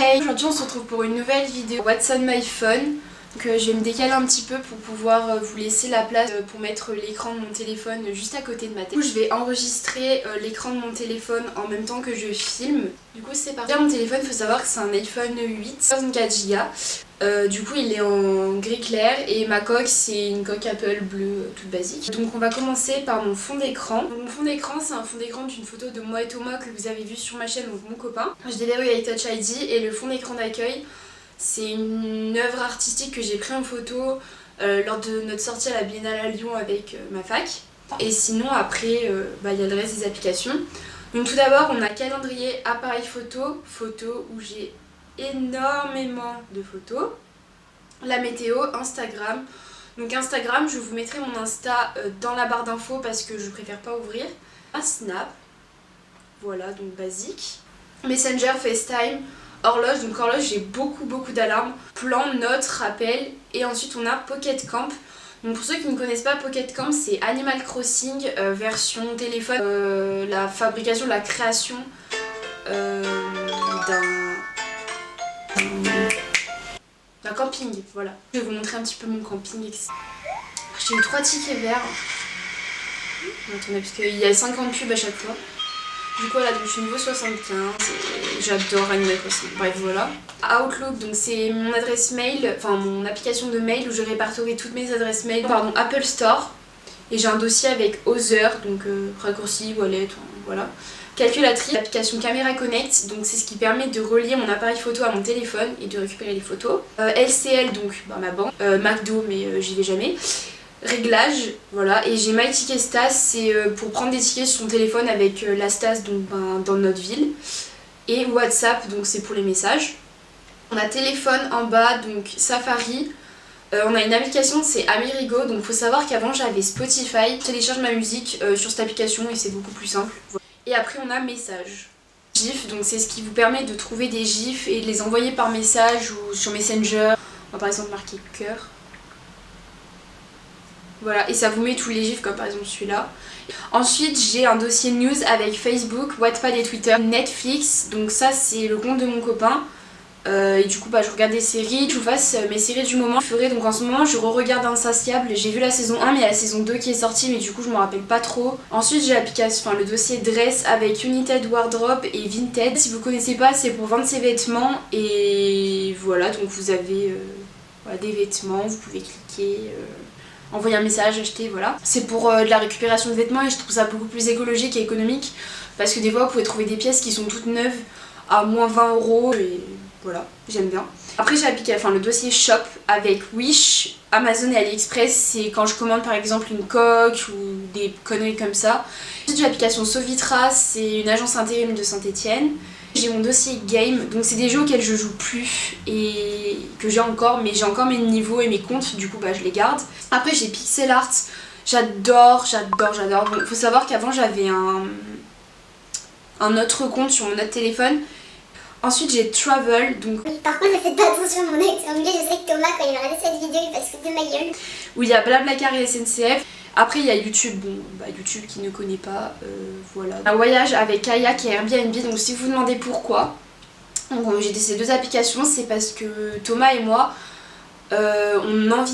Hey, aujourd'hui on se retrouve pour une nouvelle vidéo What's on my phone. Donc je vais me décaler un petit peu pour pouvoir vous laisser la place pour mettre l'écran de mon téléphone juste à côté de ma tête. Du coup je vais enregistrer l'écran de mon téléphone en même temps que je filme. Du coup c'est parti. Mon téléphone, il faut savoir que c'est un iPhone 8 64 Go. Du coup il est en gris clair et ma coque c'est une coque Apple bleue toute basique. Donc on va commencer par mon fond d'écran. Mon fond d'écran c'est un fond d'écran d'une photo de moi et Thomas que vous avez vu sur ma chaîne, donc mon copain. Je déverrouille avec Touch ID et le fond d'écran d'accueil c'est une œuvre artistique que j'ai pris en photo lors de notre sortie à la Biennale à Lyon avec ma fac. Et sinon après il y a le reste des applications. Donc tout d'abord on a calendrier, appareil photo où j'ai énormément de photos. La météo, Instagram. Donc Instagram, je vous mettrai mon Insta dans la barre d'infos parce que je préfère pas ouvrir. Un Snap, voilà, donc basique. Messenger, FaceTime, horloge, donc horloge j'ai beaucoup d'alarmes, plan, notes, rappels. Et ensuite on a Pocket Camp. Donc pour ceux qui ne connaissent pas, Pocket Camp c'est Animal Crossing version téléphone, la fabrication, la création d'un camping, voilà. Je vais vous montrer un petit peu mon camping. J'ai eu 3 tickets verts. Attendez, parce qu'il y a 50 pubs à chaque fois. Du coup là, donc, je suis niveau 75 et j'adore Animal Crossing. Bref, voilà. Outlook, donc c'est mon adresse mail, enfin mon application de mail où je répertorie toutes mes adresses mail. Pardon, Apple Store. Et j'ai un dossier avec Other, donc raccourci, wallet, voilà. Calculatrice, l'application Camera Connect, donc c'est ce qui permet de relier mon appareil photo à mon téléphone et de récupérer les photos. LCL, donc ma banque. McDo, mais j'y vais jamais. Réglage, voilà. Et j'ai My Ticket Stas, c'est pour prendre des tickets sur son téléphone avec la Stas donc, dans notre ville. Et WhatsApp, donc c'est pour les messages. On a téléphone en bas, donc Safari. On a une application, c'est Amerigo, donc faut savoir qu'avant j'avais Spotify. Je télécharge ma musique sur cette application et c'est beaucoup plus simple. Et après on a message. GIF, donc c'est ce qui vous permet de trouver des GIFs et de les envoyer par message ou sur Messenger. On va par exemple marquer cœur. Voilà, et ça vous met tous les GIFs comme par exemple celui-là. Ensuite j'ai un dossier news avec Facebook, Wattpad et Twitter. Netflix, donc ça c'est le compte de mon copain. Et du coup je regarde des séries, je vous fasse mes séries du moment. Je ferai donc en ce moment je re-regarde Insatiable, j'ai vu la saison 1 mais il y a la saison 2 qui est sortie mais du coup je me rappelle pas trop. Ensuite j'ai l'application, le dossier Dress avec United Wardrobe et Vinted. Si vous connaissez pas c'est pour vendre ses vêtements et voilà, donc vous avez des vêtements, vous pouvez cliquer, envoyer un message, acheter, voilà. C'est pour de la récupération de vêtements et je trouve ça beaucoup plus écologique et économique parce que des fois vous pouvez trouver des pièces qui sont toutes neuves à moins 20 € et voilà, j'aime bien. Après j'ai appliqué le dossier shop avec Wish, Amazon et AliExpress, c'est quand je commande par exemple une coque ou des conneries comme ça. Ensuite j'ai l'application Sovitra, c'est une agence intérim de Saint-Etienne. J'ai mon dossier game, donc c'est des jeux auxquels je joue plus et que j'ai encore, mais j'ai encore mes niveaux et mes comptes, du coup je les garde. Après j'ai Pixel Art, j'adore. Bon, faut savoir qu'avant j'avais un autre compte sur mon autre téléphone. Ensuite j'ai Travel, donc... Par contre ne faites pas attention à mon accent anglais, je sais que Thomas quand il va regarder cette vidéo il va se foutre de ma gueule. Où il y a Blablacar et SNCF. Après il y a YouTube, YouTube qui ne connaît pas, voilà. Un voyage avec Kayak et Airbnb, donc si vous vous demandez pourquoi, j'ai ces deux applications, c'est parce que Thomas et moi, on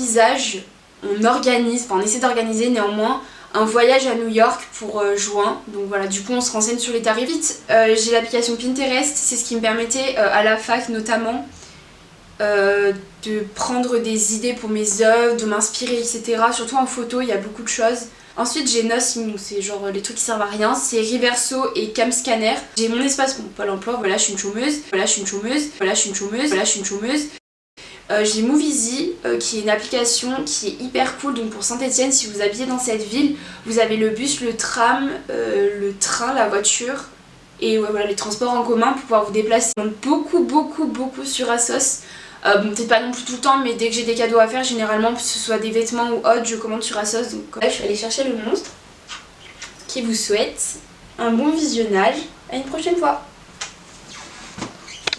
essaie d'organiser néanmoins un voyage à New York pour juin, donc voilà, du coup on se renseigne sur les tarifs. Vite, j'ai l'application Pinterest, c'est ce qui me permettait à la fac notamment de prendre des idées pour mes œuvres, de m'inspirer, etc. Surtout en photo, il y a beaucoup de choses. Ensuite j'ai Nothing, c'est genre les trucs qui servent à rien, c'est Reverso et Camscanner. J'ai mon espace, Pôle emploi, voilà je suis une chômeuse, j'ai Movizy qui est une application qui est hyper cool, donc pour Saint-Etienne, si vous habitez dans cette ville, vous avez le bus, le tram, le train, la voiture et voilà, les transports en commun pour pouvoir vous déplacer. Donc beaucoup sur Asos. Bon peut-être pas non plus tout le temps mais dès que j'ai des cadeaux à faire généralement que ce soit des vêtements ou autre je commande sur Asos. Donc là je suis allée chercher le monstre qui vous souhaite un bon visionnage, à une prochaine fois.